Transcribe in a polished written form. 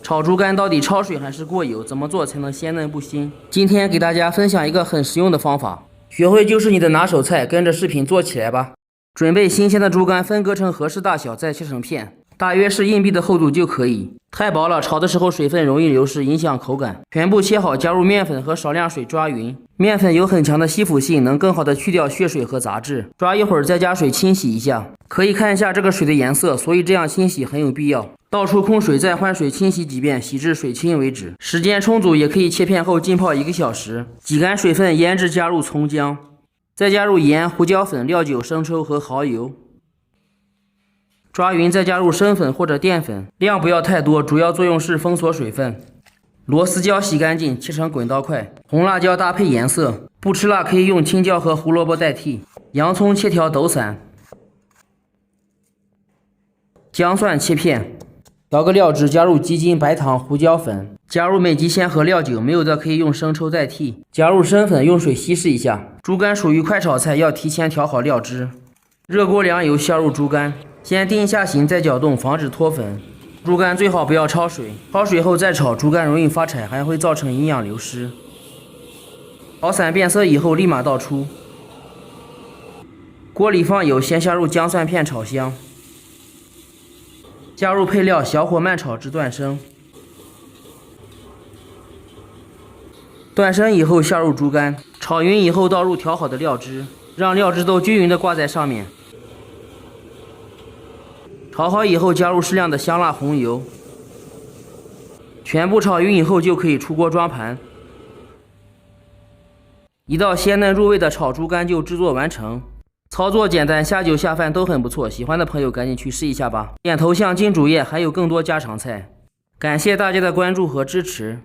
炒猪肝到底焯水还是过油？怎么做才能鲜嫩不腥？今天给大家分享一个很实用的方法，学会就是你的拿手菜，跟着视频做起来吧。准备新鲜的猪肝，分割成合适大小，再切成片，大约是硬币的厚度就可以。太薄了，炒的时候水分容易流失，影响口感。全部切好，加入面粉和少量水抓匀。面粉有很强的吸附性，能更好的去掉血水和杂质。抓一会儿，再加水清洗一下。可以看一下这个水的颜色，所以这样清洗很有必要。倒出空水，再换水清洗几遍，洗至水清为止。时间充足，也可以切片后浸泡1个小时。挤干水分，腌制，加入葱姜，再加入盐、胡椒粉、料酒、生抽和蚝油。抓匀，再加入生粉或者淀粉，量不要太多，主要作用是封锁水分。螺丝椒洗干净，切成滚刀块。红辣椒搭配颜色，不吃辣可以用青椒和胡萝卜代替。洋葱切条抖散，姜蒜切片。调个料汁，加入鸡精、白糖、胡椒粉，加入美极鲜和料酒，没有的可以用生抽代替。加入生粉，用水稀释一下。猪肝属于快炒菜，要提前调好料汁。热锅凉油，下入猪肝，先定一下形，再搅动，防止脱粉。猪肝最好不要焯水，焯水后再炒，猪肝容易发柴，还会造成营养流失。炒散变色以后，立马倒出。锅里放油，先下入姜蒜片炒香。加入配料，小火慢炒至断生。断生以后下入猪肝，炒匀以后倒入调好的料汁，让料汁都均匀的挂在上面。炒好以后加入适量的香辣红油，全部炒匀以后就可以出锅装盘。一道鲜嫩入味的炒猪肝就制作完成。操作简单，下酒下饭都很不错，喜欢的朋友赶紧去试一下吧。点头像进主页，还有更多家常菜。感谢大家的关注和支持。